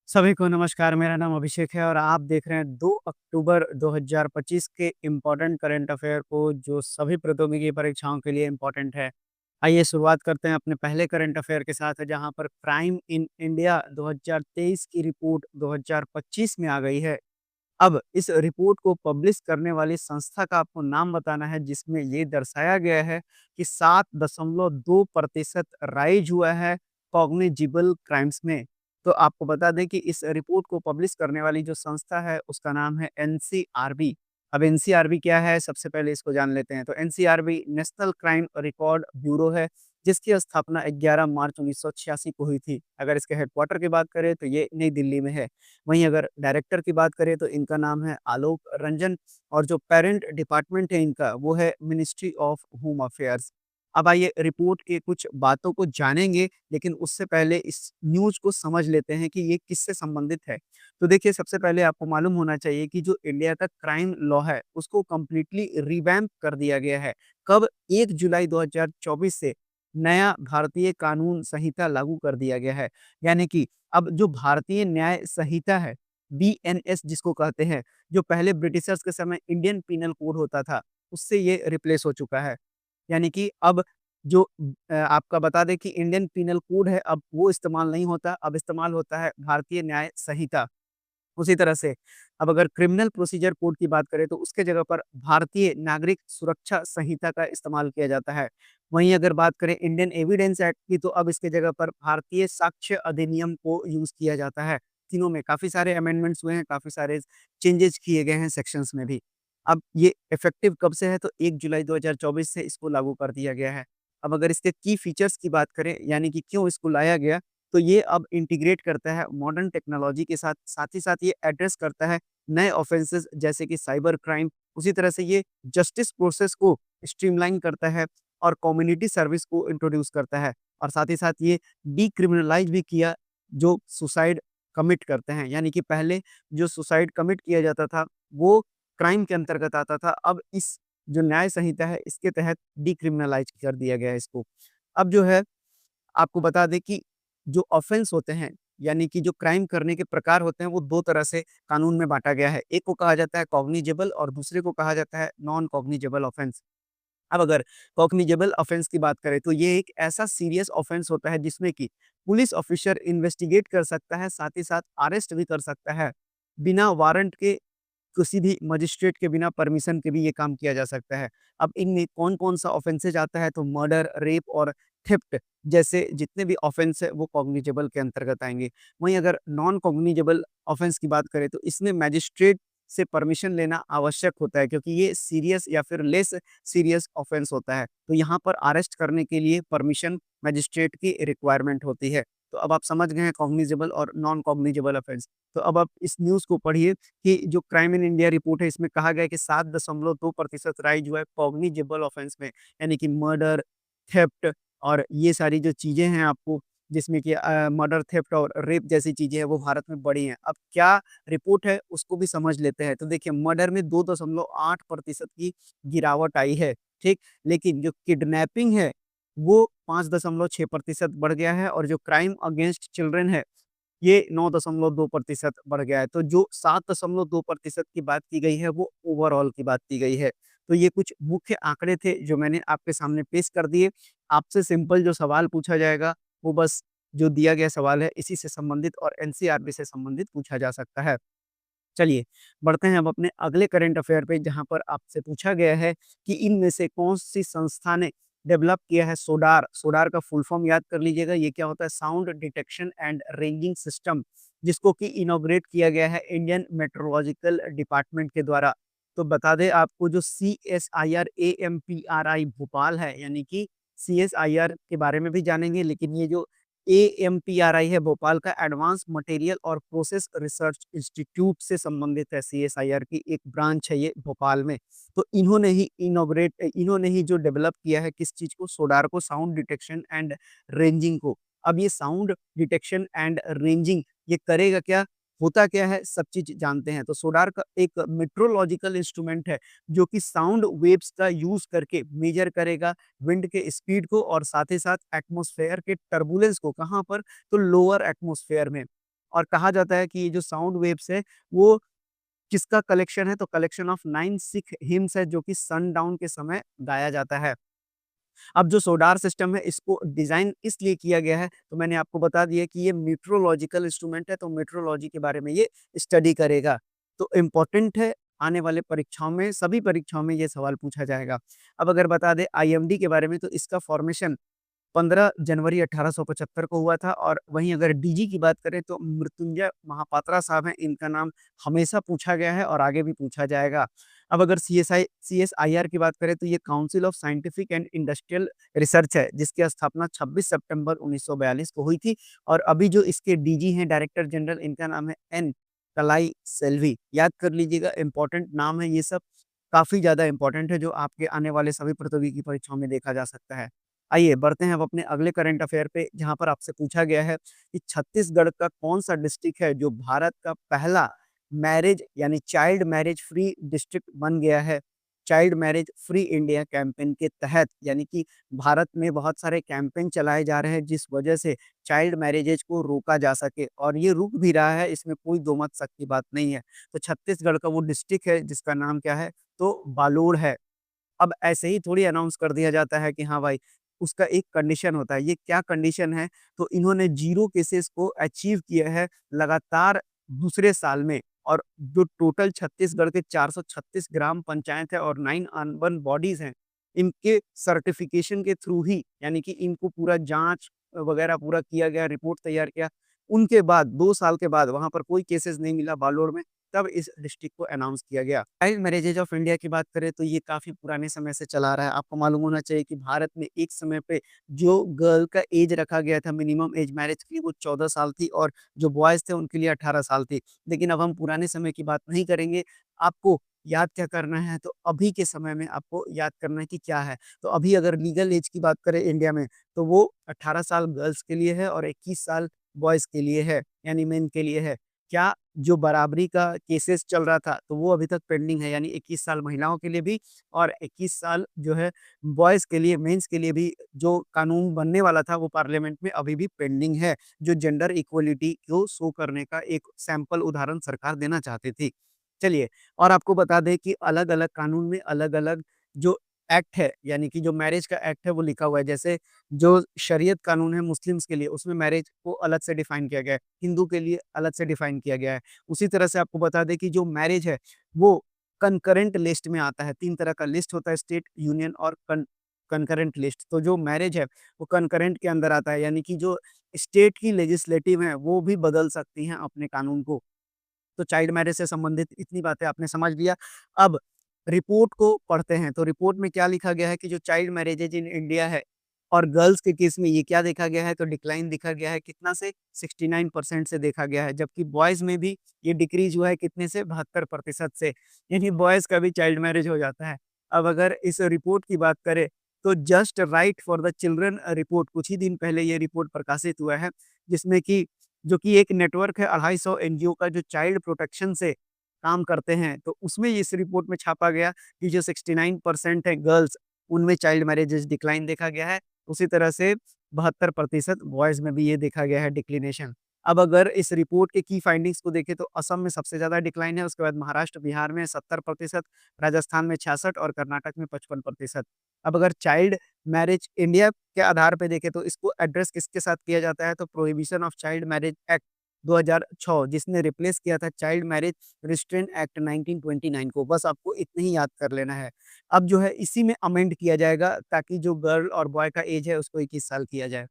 सभी को नमस्कार, मेरा नाम अभिषेक है और आप देख रहे हैं 2 अक्टूबर 2025 के इम्पोर्टेंट करंट अफ़ेयर को जो सभी प्रौद्योगिकी परीक्षाओं के लिए इम्पोर्टेंट है। आइए शुरुआत करते हैं अपने पहले करंट अफ़ेयर के साथ जहाँ पर क्राइम इन इंडिया 2023 की रिपोर्ट 2025 में आ गई है। अब इस रिपोर्ट को पब्लिश करने वाली संस्था का आपको नाम बताना है जिसमें ये दर्शाया गया है कि 7.2% राइज हुआ है कॉग्निजिबल क्राइम्स में। तो आपको बता दें कि इस रिपोर्ट को पब्लिश करने वाली जो संस्था है उसका नाम है एनसीआरबी। अब एनसीआरबी क्या है सबसे पहले इसको जान लेते हैं। तो NCRB national crime record bureau है जिसकी स्थापना 11 मार्च 1986 को हुई थी। अगर इसके हेडक्वार्टर की बात करें तो ये नई दिल्ली में है। वहीं अगर डायरेक्टर की बात करें तो इनका नाम है आलोक रंजन और जो पेरेंट डिपार्टमेंट है इनका वो है मिनिस्ट्री ऑफ होम अफेयर्स। अब आइए रिपोर्ट के कुछ बातों को जानेंगे लेकिन उससे पहले इस न्यूज़ को समझ लेते हैं कि ये किससे संबंधित है। तो देखिए सबसे पहले आपको मालूम होना चाहिए कि जो इंडिया का क्राइम लॉ है उसको कंप्लीटली रिवैम्प कर दिया गया है। कब? 1 जुलाई 2024 से नया भारतीय कानून संहिता लागू कर दिया गया है। यानी कि अब जो भारतीय न्याय संहिता है, बीएनएस जिसको कहते हैं, जो पहले ब्रिटिशर्स के समय इंडियन पीनल कोड होता था, उससे ये रिप्लेस हो चुका है। यानी कि अब जो आपका बता दें कि इंडियन पीनल कोड है, अब वो इस्तेमाल नहीं होता, अब इस्तेमाल होता है भारतीय न्याय संहिता। उसी तरह से अब अगर क्रिमिनल प्रोसीजर कोड की बात करें तो उसके जगह पर भारतीय नागरिक सुरक्षा संहिता का इस्तेमाल किया जाता है। वहीं अगर बात करें इंडियन एविडेंस एक्ट की तो अब इसके जगह पर भारतीय साक्ष्य अधिनियम को यूज़ किया जाता है। तीनों में काफ़ी सारे अमेंडमेंट्स हुए हैं, काफ़ी सारे चेंजेज़ किए गए हैं सेक्शंस में भी। अब ये इफ़ेक्टिव कब से है तो 1 जुलाई 2024 से इसको लागू कर दिया गया है। अब अगर इसके की फीचर्स की बात करें यानी कि क्यों इसको लाया गया तो ये अब इंटीग्रेट करता है मॉडर्न टेक्नोलॉजी के साथ, साथ ही साथ ये एड्रेस करता है नए ऑफेंसेस जैसे कि साइबर क्राइम। उसी तरह से ये जस्टिस प्रोसेस को स्ट्रीमलाइन करता है और कम्युनिटी सर्विस को इंट्रोड्यूस करता है और साथ ही साथ ये डिक्रिमिनलाइज भी किया जो सुसाइड कमिट करते हैं। यानी कि पहले जो सुसाइड कमिट किया जाता था वो क्राइम के अंतर्गत आता था, अब इस जो न्याय संहिता है इसके तहत डिक्रिमिनलाइज कर दिया गया है इसको। अब जो है आपको बता दें कि जो ऑफेंस होते हैं, यानी कि जो क्राइम करने के प्रकार होते हैं, वो 2 तरह से कानून में बाँटा गया है। एक को कहा जाता है कॉग्निजेबल और दूसरे को कहा जाता है नॉन कॉग्निजेबल ऑफेंस। अब अगर कॉग्निजेबल ऑफेंस की बात करें, तो ये एक ऐसा सीरियस ऑफेंस होता है जिसमें कि पुलिस ऑफिसर इन्वेस्टिगेट कर सकता है, साथ ही साथ अरेस्ट भी कर सकता है। बिना वारंट के किसी भी मजिस्ट्रेट के बिना परमिशन के भी ये काम किया जा सकता है। अब इनमें कौन-कौन सा ऑफेंसेज आता है तो मर्डर, रेप और थेफ्ट जैसे जितने भी ऑफेंस है वो कॉग्निजेबल के अंतर्गत आएँगे। वहीं अगर नॉन कॉग्निजेबल ऑफेंस की बात करें तो इसमें मजिस्ट्रेट से परमिशन लेना आवश्यक होता है क्योंकि ये सीरियस या फिर लेस सीरियस ऑफेंस होता है। तो यहाँ पर अरेस्ट करने के लिए परमिशन मजिस्ट्रेट की रिक्वायरमेंट होती है। तो अब आप समझ गए हैं कॉग्निजेबल और नॉन कॉग्निजेबल ऑफेंस। तो अब आप इस न्यूज़ को पढ़िए कि जो क्राइम इन इंडिया रिपोर्ट है इसमें कहा गया है कि 7.2% राइज हुआ है कॉग्निजेबल ऑफेंस में, यानी कि मर्डर, थेफ्ट और ये सारी जो चीज़ें हैं आपको जिसमें कि मर्डर, थेफ्ट और रेप जैसी चीज़ें हैं वो भारत में बढ़ी हैं। अब क्या रिपोर्ट है उसको भी समझ लेते हैं। तो देखिए मर्डर में 2.8% की गिरावट आई है, ठीक? लेकिन जो किडनैपिंग है वो 5.6% बढ़ गया है और जो क्राइम अगेंस्ट चिल्ड्रन है ये 9.2% बढ़ गया है। तो जो 7.2% की बात की गई है वो ओवरऑल की बात की गई है। तो ये कुछ मुख्य आंकड़े थे जो मैंने आपके सामने पेश कर दिए। आपसे सिंपल जो सवाल पूछा जाएगा वो बस जो दिया गया सवाल है इसी से संबंधित और एनसीईआरटी से संबंधित पूछा जा सकता है। चलिए, बढ़ते हैं अब अपने अगले करंट अफ़ेयर पे जहाँ पर आपसे पूछा गया है कि इनमें से कौन-सी संस्था ने डेवलप किया है सोडार। सोडार का फुल फॉर्म याद कर लीजिएगा, ये क्या होता है sound detection and ranging system जिसको कि इनॉग्रेट किया गया है इंडियन मेट्रोलॉजिकल डिपार्टमेंट के द्वारा। तो बता दें आपको जो सीएसआईआर एएमपीआरआई भोपाल है यानी कि सीएसआईआर के बारे में भी जानेंगे लेकिन ये जो एएमपीआरआई है भोपाल का एडवांस मटेरियल और प्रोसेस रिसर्च इंस्टीट्यूट से संबंधित है। सीएसआईआर की एक ब्रांच है ये भोपाल में। तो इन्होंने ही जो डेवलप किया है किस चीज़ को सोडार को साउंड डिटेक्शन एंड रेंजिंग को। अब ये साउंड डिटेक्शन एंड रेंजिंग ये करेगा क्या? होता क्या है? सब चीज़ जानते हैं। तो सोडार का एक मेट्रोलॉजिकल इंस्ट्रूमेंट है जो कि साउंड वेव्स का यूज़ करके मेजर करेगा विंड के स्पीड को और साथ ही साथ एटमॉस्फेयर के टर्बुलेंस को। कहाँ पर? तो लोअर एटमॉस्फेयर में। और कहा जाता है कि ये जो साउंड वेव्स है वो किसका कलेक्शन है, तो कलेक्शन ऑफ 9 सिख हिम्स है जो कि सनडाउन के समय गाया जाता है। अब जो सोडार सिस्टम है इसको डिज़ाइन इसलिए किया गया है, तो मैंने आपको बता दिया कि ये मीटरोलॉजिकल इंस्ट्रूमेंट है, तो मीटरोलॉजी के बारे में ये स्टडी करेगा। तो इम्पोर्टेंट है, आने वाले परीक्षाओं में, सभी परीक्षाओं में ये सवाल पूछा जाएगा। अब अगर बता दें आईएमडी के बारे में, तो इसका फॉर्मेशन 15 जनवरी 1875 को हुआ था और वहीं अगर डीजी की बात करें तो मृत्युंजय महापात्रा साहब हैं, इनका नाम हमेशा पूछा गया है और आगे भी पूछा जाएगा। अब अगर सीएसआईआर की बात करें तो ये council of scientific and industrial research है, जिसकी स्थापना 26 सितंबर 1942 को हुई थी और अभी जो इसके डीजी हैं, डायरेक्टर जनरल, इनका नाम है एन कलाई सेल्वी। याद कर लीजिएगा, इंपॉर्टेंट नाम है ये सब, काफ़ी ज़्यादा इंपॉर्टेंट है जो आपके आने वाले सभी प्रतियोगी परीक्षाओं में देखा जा सकता है। आइए बढ़ते हैं अब अपने अगले करंट अफेयर पे, जहाँ पर आपसे पूछा गया है कि छत्तीसगढ़ का कौन-सा डिस्ट्रिक्ट है जो भारत का पहला मैरिज यानी चाइल्ड मैरिज फ्री डिस्ट्रिक्ट बन गया है। Child marriage free India campaign के तहत, यानी कि भारत में बहुत सारे कैंपेन चलाए जा रहे हैं जिस वजह से चाइल्ड मैरिजेज को रोका जा सके और ये रुक भी रहा है, इसमें कोई दो मत शक की बात नहीं है। तो छत्तीसगढ़ का वो डिस्ट्रिक्ट है जिसका नाम क्या है, तो बालोद है। अब ऐसे ही थोड़ी अनाउंस कर दिया जाता है कि हाँ भाई, उसका एक कंडीशन होता है। ये क्या कंडीशन है? तो इन्होंने 0 केसेज़ को अचीव किया है लगातार दूसरे साल में और जो टोटल छत्तीसगढ़ के 436 ग्राम पंचायत है और 9 अर्बन बॉडीज़ हैं, इनके सर्टिफ़िकेशन के थ्रू ही, यानी कि इनको पूरा जाँच वगैरह पूरा किया गया, रिपोर्ट तैयार किया। उनके बाद 2 साल के बाद वहाँ पर कोई केसेज़ नहीं मिला बालोर में, तब इस डिस्ट्रिक्ट को अनाउंस किया गया। चाइल्ड मैरेजेज ऑफ इंडिया की बात करें तो ये काफ़ी पुराने समय से चला आ रहा है। आपको मालूम होना चाहिए कि भारत में एक समय पे जो गर्ल का ऐज रखा गया था मिनिमम ऐज मैरिज की, वो 14 साल थी और जो बॉयज़ थे उनके लिए 18 साल थी। लेकिन अब हम पुराने समय की बात नहीं करेंगे। आपको याद क्या करना है, तो अभी के समय में आपको याद करना है कि क्या है। तो अभी अगर लीगल ऐज की बात करें इंडिया में, तो वो 18 साल गर्ल्स के लिए है और 21 साल बॉयज़ के लिए है, यानी मेन के लिए है। क्या जो बराबरी का केसेस चल रहा था, तो वो अभी तक पेंडिंग है, यानी 21 साल महिलाओं के लिए भी और 21 साल जो है बॉयज़ के लिए, मेंस के लिए भी जो कानून बनने वाला था, वो पार्लियामेंट में अभी भी पेंडिंग है, जो जेंडर इक्वलिटी को शो करने का एक सैंपल उदाहरण सरकार देना चाहती थी। चलिए, और आपको बता दें कि अलग-अलग कानून में अलग-अलग जो एक्ट है, यानी कि जो मैरिज का एक्ट है, वो लिखा हुआ है। जैसे जो शरीयत कानून है मुस्लिम्स के लिए, उसमें मैरिज को अलग से डिफाइन किया गया है, हिंदू के लिए अलग से डिफाइन किया गया है। उसी तरह से आपको बता दें कि जो मैरिज है, वो कंकरेंट लिस्ट में आता है। 3 तरह का लिस्ट होता है, स्टेट, यूनियन और कंकरेंट लिस्ट। तो जो मैरिज है, वो कंकरेंट के अंदर आता है, यानी कि जो स्टेट की लेजिस्लेटिव है, वो भी बदल सकती हैं अपने कानून को। तो चाइल्ड मैरिज से संबंधित इतनी बातें आपने समझ लिया। अब रिपोर्ट को पढ़ते हैं, तो रिपोर्ट में क्या लिखा गया है कि जो चाइल्ड मैरेजेज़ इन इंडिया है और गर्ल्स के केस में ये क्या देखा गया है, तो डिक्लाइन देखा गया है कितना से 69% से देखा गया है, जबकि बॉयज़ में भी ये डिक्रीज़ हुआ है कितने से 72% से, यानी बॉयज़ का भी चाइल्ड मैरेज हो जाता है। अब अगर इस रिपोर्ट की बात करें, तो just right for the children report, कुछ ही दिन पहले ये रिपोर्ट प्रकाशित हुआ है, जिसमें कि जो कि एक नेटवर्क है 250 एनजीओ का जो चाइल्ड प्रोटेक्शन से काम करते हैं, तो उसमें इस रिपोर्ट में छापा गया कि जो 69% है गर्ल्स, उनमें चाइल्ड मैरेजेस डिक्लाइन देखा गया है। उसी तरह से 72% बॉयज़ में भी ये देखा गया है डिक्लिनेशन। अब अगर इस रिपोर्ट के की फाइंडिंग्स को देखें तो असम में सबसे ज़्यादा डिक्लाइन है, उसके बाद महाराष्ट्र, बिहार में 70%, राजस्थान में 66 और कर्नाटक में 55%। अब अगर चाइल्ड मैरिज इंडिया के आधार पे देखें तो इसको एड्रेस किसके साथ किया जाता है, तो prohibition of child marriage act 2006, जिसने रिप्लेस किया था चाइल्ड मैरिज रिस्ट्रेंट एक्ट 1929 को। बस आपको इतना ही याद कर लेना है। अब जो है इसी में अमेंड किया जाएगा ताकि जो गर्ल और बॉय का एज है उसको 21 साल किया जाए।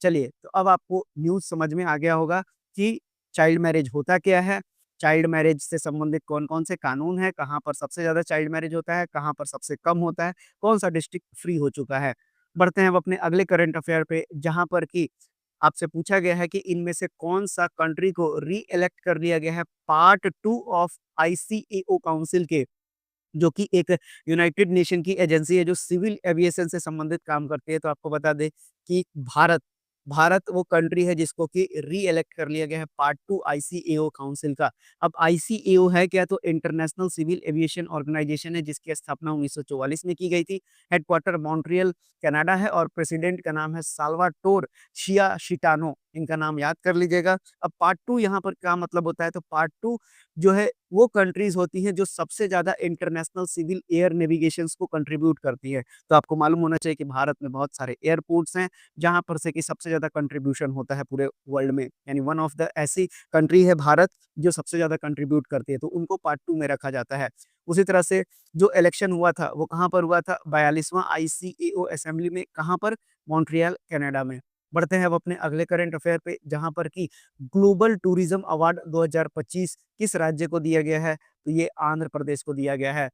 चलिए, तो अब आपको न्यूज़ समझ में आ गया होगा कि चाइल्ड मैरिज होता क्या है, चाइल्ड मैरिज से संबंधित कौन-कौन से कानून हैं, कहाँ पर सबसे ज़्यादा चाइल्ड मैरिज होता है, कहाँ पर सबसे कम होता है, कौन-सा डिस्ट्रिक्ट फ्री हो चुका है। बढ़ते हैं अब अपने अगले करंट अफेयर पे, जहाँ पर कि आपसे पूछा गया है कि इनमें से कौन-सा कंट्री को री-इलेक्ट कर दिया गया है पार्ट 2 ऑफ आईसीएओ काउंसिल के, जो कि एक यूनाइटेड नेशन की एजेंसी है जो सिविल एविएशन से संबंधित काम करती है। तो आपको बता दें कि भारत भारत वो कंट्री है जिसको कि री-इलेक्ट कर लिया गया है पार्ट 2 आईसीएओ काउंसिल का। अब आईसीएओ है क्या, तो इंटरनेशनल सिविल एविएशन ऑर्गेनाइजेशन है जिसकी स्थापना 1944 में की गई थी। हेडक्वार्टर मॉन्ट्रियल कनाडा है और प्रेसिडेंट का नाम है साल्वाटोर शिया शिटानो। इनका नाम याद कर लीजिएगा। अब पार्ट 2 यहाँ पर क्या मतलब होता है, तो पार्ट 2 जो है वो कंट्रीज़ होती हैं जो सबसे ज़्यादा इंटरनेशनल सिविल एयर नेविगेशंस को कंट्रीब्यूट करती है। तो आपको मालूम होना चाहिए कि भारत में बहुत सारे एयरपोर्ट्स हैं, जहाँ पर से कि सबसे ज़्यादा कंट्रीब्यूशन होता है पूरे वर्ल्ड में। यानी वन ऑफ द ऐसी कंट्री है भारत जो सबसे ज़्यादा कंट्रीब्यूट करती है, तो उनको पार्ट 2 में रखा जाता है। उसी तरह से जो इलेक्शन हुआ था, वो कहाँ पर हुआ था? 42वां ICAO असेंबली में, कहाँ पर? मॉन्ट्रियल, कनाडा में। बढ़ते हैं अब अपने अगले करंट अफेयर पे, जहाँ पर कि ग्लोबल टूरिज्म अवार्ड 2025 किस राज्य को दिया गया है? तो ये आंध्र प्रदेश को दिया गया है।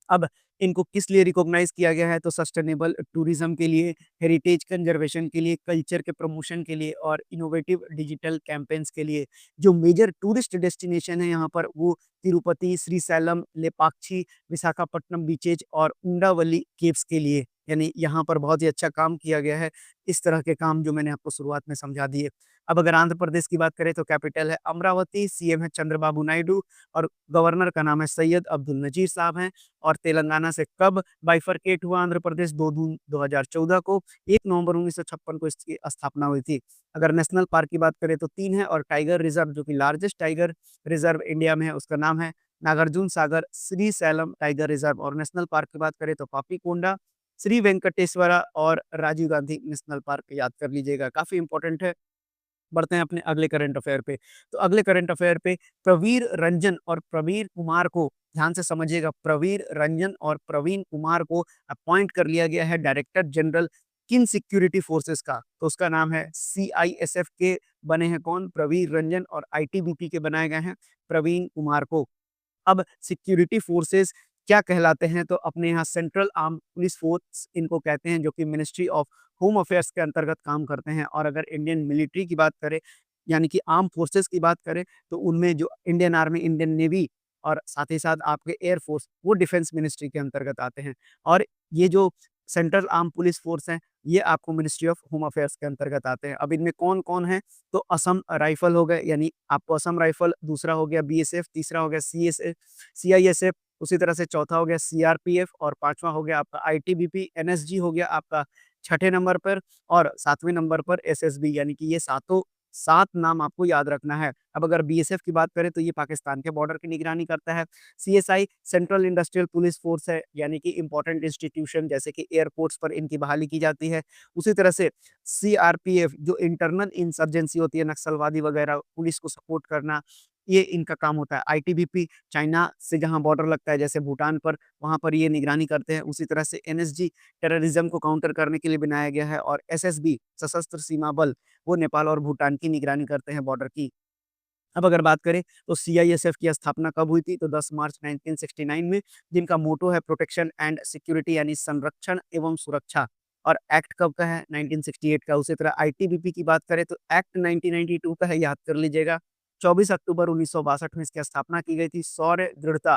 अब इनको किस लिए रिकॉग्नाइज़ किया गया है? तो सस्टेनेबल टूरिज़्म के लिए, हेरिटेज कंज़र्वेशन के लिए, कल्चर के प्रमोशन के लिए और इनोवेटिव डिजिटल कैम्पेन्स के लिए। जो मेजर टूरिस्ट डेस्टिनेशन है यहाँ पर, वो तिरुपति, श्रीशैलम, लेपाक्षी, विशाखापट्टनम बीचेज़ और उंडावली केव्स के लिए। यानी यहाँ पर बहुत ही अच्छा काम किया गया है। इस तरह के काम जो मैंने आपको शुरुआत में समझा दिए। अब अगर आंध्र प्रदेश की बात करें तो कैपिटल है अमरावती, सीएम है चंद्रबाबू नायडू और गवर्नर का नाम है सैयद अब्दुल नजीर साहब हैं। और तेलंगाना से कब बाइफरकेट हुआ आंध्र प्रदेश? 2 जून 2014 को, 1 नवंबर 1956 को इसकी स्थापना हुई थी। अगर नेशनल पार्क की बात करें तो 3 है, और टाइगर रिज़र्व जो कि लार्जेस्ट टाइगर रिज़र्व इंडिया में है, उसका नाम है नागार्जुन सागर श्रीशैलम टाइगर रिज़र्व। और नेशनल पार्क की बात करें तो पापीकोंडा, श्री वेंकटेश्वरा और राजीव गांधी नेशनल पार्क याद कर लीजिएगा, काफ़ी इंपॉर्टेंट है। बढ़ते हैं अपने अगले करंट अफेयर पे। तो अगले करंट अफेयर पे प्रवीर रंजन और प्रवीर कुमार को, ध्यान से समझिएगा, प्रवीर रंजन और प्रवीण कुमार को अपॉइंट कर लिया गया है डायरेक्टर जनरल किन सिक्योरिटी फोर्सेस का। तो उसका नाम है CISF के बने हैं कौन? प्रवीर रंजन। और ITBP के बनाए गए हैं प्रवीण कुमार को। अब सिक्योरिटी फोर्सेस क्या कहलाते हैं? तो अपने यहाँ सेंट्रल आर्म पुलिस फोर्स इनको कहते हैं, जो कि मिनिस्ट्री ऑफ होम अफेयर्स के अंतर्गत काम करते हैं। और अगर इंडियन मिलिट्री की बात करें, यानी कि आर्म फोर्सेस की बात करें, तो उनमें जो इंडियन आर्मी, इंडियन नेवी और साथ ही साथ आपके एयर फोर्स, वो डिफेंस मिनिस्ट्री के अंतर्गत आते हैं। और ये जो सेंट्रल आर्म पुलिस फोर्स हैं, ये आपको मिनिस्ट्री ऑफ होम अफेयर्स के अंतर्गत आते हैं। अब इनमें कौन-कौन है? तो असम राइफल हो गए, यानी आपको असम राइफल, दूसरा हो गया BSF, तीसरा हो गया CISF, उसी तरह से चौथा हो गया CRPF और पाँचवां हो गया आपका ITBP, NSG हो गया आपका छठे नंबर पर, और सातवें नंबर पर SSB, यानी कि ये सातों 7 नाम आपको याद रखना है। अब अगर BSF की बात करें तो ये पाकिस्तान के बॉर्डर की निगरानी करता है। CSI central industrial police force है, यानी कि इंपॉर्टेंट इंस्टीट्यूशन जैसे कि एयरपोर्ट्स पर इनकी बहाली की जाती है। उसी तरह से CRPF जो इंटरनल इंसर्जेंसी होती है, नक्सलवादी वगैरह पुलिस को सपोर्ट करना, ये इनका काम होता है। ITBP चाइना से जहाँ बॉर्डर लगता है जैसे भूटान पर, वहाँ पर ये निगरानी करते हैं। उसी तरह से NSG टेररिज्म को काउंटर करने के लिए बनाया गया है, और SSB सशस्त्र सीमा बल, वो नेपाल और भूटान की निगरानी करते हैं बॉर्डर की। अब अगर बात करें तो CISF की स्थापना कब हुई थी? तो 10 मार्च 1969 में, जिनका मोटो है प्रोटेक्शन एंड सिक्योरिटी, यानी संरक्षण एवं सुरक्षा। और एक्ट कब का है? 1968 का। उसी तरह ITBP की बात करें तो एक्ट 1992 का है, याद कर लीजिएगा। 24 अक्टूबर 1962 में इसकी स्थापना की गई थी। शौर्य, दृढ़ता,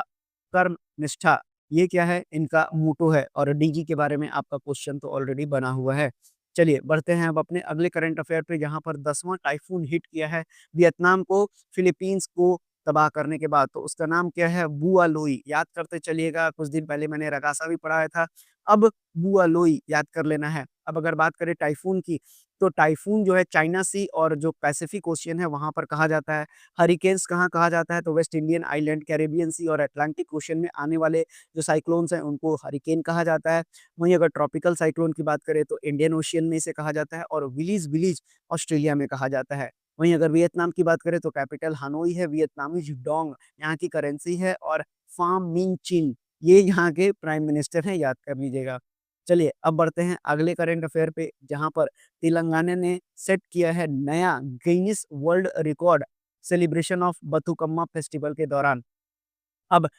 कर्म, निष्ठा, ये क्या है? इनका मोटो है। और DG के बारे में आपका क्वेश्चन तो ऑलरेडी बना हुआ है। चलिए बढ़ते हैं अब अपने अगले करंट अफेयर पे, जहाँ पर 10वां टाइफून हिट किया है वियतनाम को, फिलीपींस को तबाह करने के बाद। तो उसका नाम क्या है? बुआ लोई। याद करते चलिएगा, कुछ दिन पहले मैंने रगासा भी पढ़ाया था। अब बुआ लोई याद कर लेना है। अब अगर बात करें टाइफून की, तो टाइफून जो है चाइना सी और जो पैसिफिक ओशियन है वहाँ पर कहा जाता है। हरिकेन्स कहाँ कहा जाता है? तो West Indian island, Caribbean sea और अटलांटिक ओशियन में आने वाले जो साइक्लोन्स हैं उनको हरिकेन कहा जाता है। वहीं अगर ट्रॉपिकल साइक्लोन की बात करें तो इंडियन ओशियन में इसे कहा जाता है, और विलीज विलीज ऑस्ट्रेलिया में कहा जाता है। वहीं अगर वियतनाम की बात करें तो कैपिटल हनोई है, वियतनामीज डोंग यहाँ की करेंसी है, और फाम मिन चिन ये यहाँ के प्राइम मिनिस्टर हैं, याद कर लीजिएगा। चलिए अब बढ़ते हैं अगले करंट अफेयर पे, जहाँ पर तेलंगाना ने सेट किया है नया Guinness world record celebration of Bathukamma festival के दौरान। अब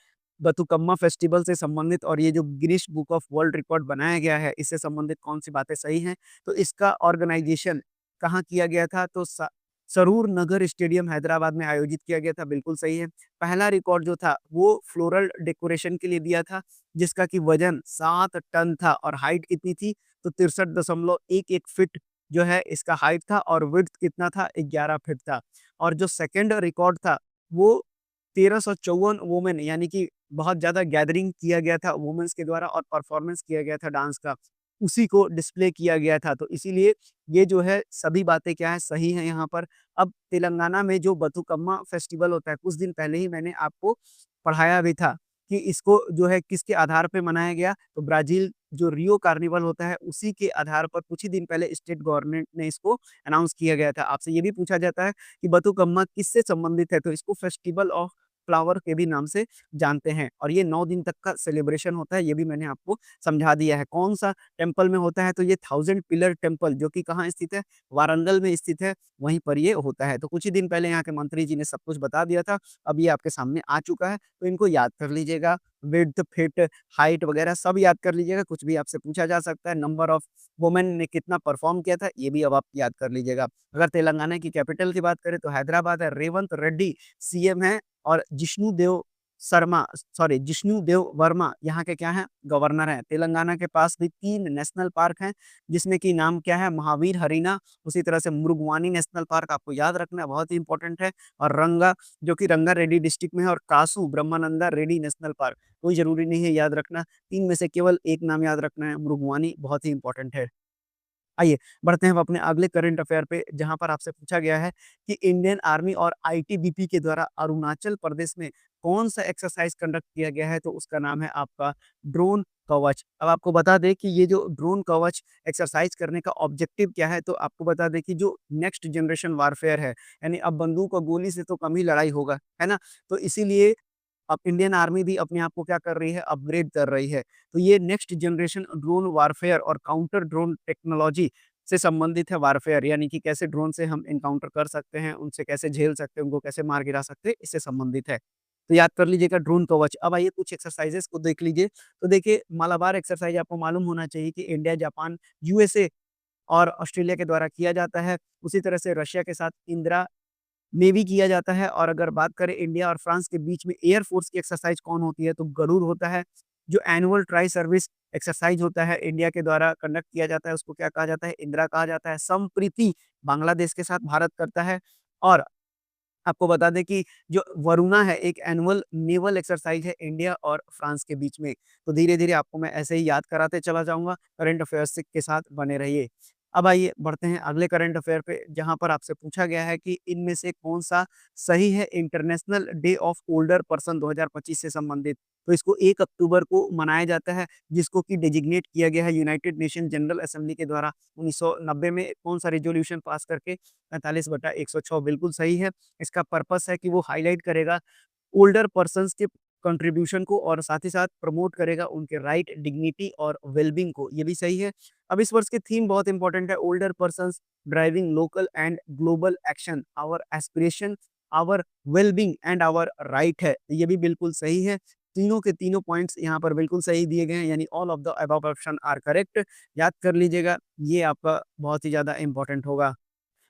बथुकम्मा फेस्टिवल से संबंधित और ये जो Guinness book of world record बनाया गया है, इससे संबंधित कौन-सी बातें सही हैं? तो इसका ऑर्गेनाइजेशन कहाँ किया गया था? तो सरूर नगर स्टेडियम हैदराबाद में आयोजित किया गया था, बिल्कुल सही है। पहला रिकॉर्ड जो था वो फ्लोरल डेकोरेशन के लिए दिया था, जिसका कि वज़न 7 टन था, और हाइट कितनी थी? तो 63.11 फीट जो है इसका हाइट था, और विड्थ कितना था? 11 फीट था। और जो सेकंड रिकॉर्ड था वो 1354 वुमेन, यानी कि बहुत ज़्यादा गैदरिंग किया गया था वुमेन्स के द्वारा, और परफॉर्मेंस किया गया था डांस का। उसी को डिस्प्ले किया गया था। तो इसीलिए ये जो है सभी बातें क्या है सही हैं यहाँ पर। अब तेलंगाना में जो बथुकम्मा फेस्टिवल होता है, कुछ दिन पहले ही मैंने आपको पढ़ाया भी था कि इसको जो है किसके आधार पे मनाया गया, तो ब्राज़ील जो रियो कार्निवल होता है उसी के आधार पर कुछ ही दिन पहले स्टेट गवर्नमेंट ने इसको अनाउंस किया गया था। आपसे ये भी पूछा जाता है कि बथुकम्मा किससे संबंधित है, तो इसको फेस्टिवल ऑफ फ्लावर के भी नाम से जानते हैं और ये 9 दिन तक का सेलिब्रेशन होता है, ये भी मैंने आपको समझा दिया है। कौन-सा टेम्पल में होता है, तो ये 1000 पिलर टेम्पल जो कि कहाँ स्थित है, वारंगल में स्थित है, वहीं पर ये होता है। तो कुछ ही दिन पहले यहाँ के मंत्री जी ने सब कुछ बता दिया था, अब ये आपके सामने आ चुका है, तो इनको याद कर लीजिएगा। विड्थ, फिट, हाइट वगैरह सब याद कर लीजिएगा, कुछ भी आपसे पूछा जा सकता है। नंबर ऑफ वुमेन ने कितना परफ़ॉर्म किया था, ये भी अब आप याद कर लीजिएगा। अगर तेलंगाना की कैपिटल की बात करें तो हैदराबाद है, रेवंत रेड्डी सीएम है और जिष्णु देव वर्मा यहाँ के क्या हैं गवर्नर हैं। तेलंगाना के पास भी 3 नेशनल पार्क हैं जिसमें कि नाम क्या है महावीर हरीना, उसी तरह से मुरुगवानी नेशनल पार्क आपको याद रखना है, बहुत ही इंपॉर्टेंट है और रंगा जो कि रंगारेड्डी डिस्ट्रिक्ट में है और कासू ब्रह्मानंदा रेड्डी नेशनल पार्क, कोई ज़रूरी नहीं है याद रखना, 3 में से केवल 1 नाम याद रखना है मुरुगवानी, बहुत ही इंपॉर्टेंट है। आइए, बढ़ते हैं अब अपने अगले करंट अफेयर पे, जहाँ पर आपसे पूछा गया है कि इंडियन आर्मी और आईटीबीपी के द्वारा अरुणाचल प्रदेश में कौन-सा एक्सरसाइज़ कंडक्ट किया गया है, तो उसका नाम है आपका ड्रोन कवच। अब आपको बता दें कि ये जो ड्रोन कवच एक्सरसाइज़ करने का ऑब्जेक्टिव क्या है, तो आपको बता दें कि जो नेक्स्ट जनरेशन वारफेयर है, यानी अब बंदूक और गोली से तो कम ही लड़ाई होगा, है ना? तो इसीलिए अब इंडियन आर्मी भी अपने आप को क्या कर रही है, अपग्रेड कर रही है। तो ये नेक्स्ट जनरेशन ड्रोन वारफेयर और काउंटर ड्रोन टेक्नोलॉजी से संबंधित है वारफेयर, यानी कि कैसे ड्रोन से हम एनकाउंटर कर सकते हैं, उनसे कैसे झेल सकते हैं, उनको कैसे मार गिरा सकते हैं, इससे संबंधित है। तो याद कर लीजिएगा ड्रोन कवच। अब आइए कुछ एक्सरसाइज़ेज़ को देख लीजिए। तो देखिए मालाबार एक्सरसाइज़ आपको मालूम होना चाहिए कि इंडिया, जापान, यूएसए और ऑस्ट्रेलिया के द्वारा किया जाता है। उसी तरह से रशिया के साथ इंदिरा नेवी किया जाता है और अगर बात करें इंडिया और फ्रांस के बीच में एयर फोर्स की एक्सरसाइज कौन होती है, तो गरुड़ होता है। जो एनुअल ट्राई सर्विस एक्सरसाइज होता है इंडिया के द्वारा कंडक्ट किया जाता है, उसको क्या कहा जाता है, इंदिरा कहा जाता है। संप्रीति बांग्लादेश के साथ भारत करता है और आपको बता दें कि जो वरुणा है एक एनुअल नेवल एक्सरसाइज है इंडिया और फ्रांस के बीच में। तो धीरे-धीरे आपको मैं ऐसे ही याद कराते चला जाऊँगा, करंट अफेयर्स के साथ बने रहिए। अब आइए बढ़ते हैं अगले करंट अफेयर पे, जहाँ पर आपसे पूछा गया है कि इनमें से कौन-सा सही है international day of older person 2025 से संबंधित। तो इसको 1 अक्टूबर को मनाया जाता है, जिसको कि डेजिग्नेट किया गया है यूनाइटेड नेशन जनरल असेंबली के द्वारा 1990 में कौन-सा रिज़ोल्यूशन पास करके 45/106 बिल्कुल सही है। इसका पर्पस है कि वो हाइलाइट करेगा ओल्डर पर्सन्स के कंट्रीब्यूशन को और साथ ही साथ प्रमोट करेगा उनके राइट, डिग्निटी और वेलबींग को, ये भी सही है। अब इस वर्ष की थीम बहुत इंपॉर्टेंट है, older persons driving local and global action, our aspiration, our wellbeing and our right है, ये भी बिल्कुल सही है। तीनों के तीनों पॉइंट्स यहाँ पर बिल्कुल सही दिए गए हैं, यानी all of the above option are correct. याद कर लीजिएगा, ये आपका बहुत ही ज़्यादा इंपॉर्टेंट होगा।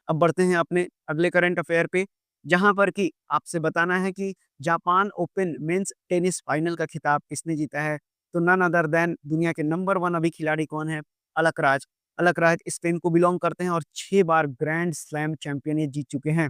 अब बढ़ते हैं अपने अगले करंट अफेयर पे, जहाँ पर कि आपसे बताना है कि Japan open men's tennis final का खिताब किसने जीता है? तो नन अदर दैन दुनिया के नंबर 1 अभी खिलाड़ी कौन है? अलकराज। अलकराज स्पेन को बिलॉन्ग करते हैं और 6 बार ग्रैंड स्लैम चैंपियन ये जीत चुके हैं।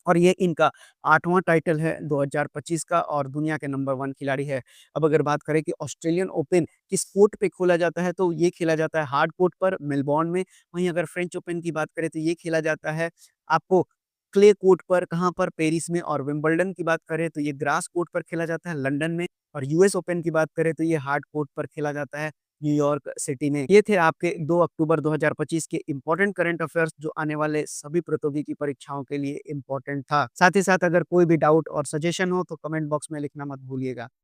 और ये इनका 8वाँ टाइटल है 2025 का और दुनिया के नंबर 1 खिलाड़ी है। अब अगर बात करें कि ऑस्ट्रेलियन ओपन किस कोर्ट पे खोला जाता है, तो ये खेला जाता है हार्ड कोर्ट पर मेलबॉर्न में। वहीं अगर फ्रेंच ओपन की बात करें तो ये खेला जाता है आपको क्ले कोर्ट पर, कहाँ पर, पेरिस में। और विंबलडन की बात करें तो ये ग्रास कोर्ट पर खेला जाता है लंदन में। और यूएस ओपन की बात करें तो ये हार्ड कोर्ट पर खेला जाता है न्यूयॉर्क सिटी में। ये थे आपके 2 अक्टूबर 2025 के इम्पोर्टेंट करंट अफेयर्स, जो आने वाले सभी प्रतियोगी परीक्षाओं के लिए इम्पोर्टेंट था। साथ ही साथ अगर कोई भी डाउट और सजेशन हो तो कमेंट बॉक्स में लिखना मत भूलिएगा।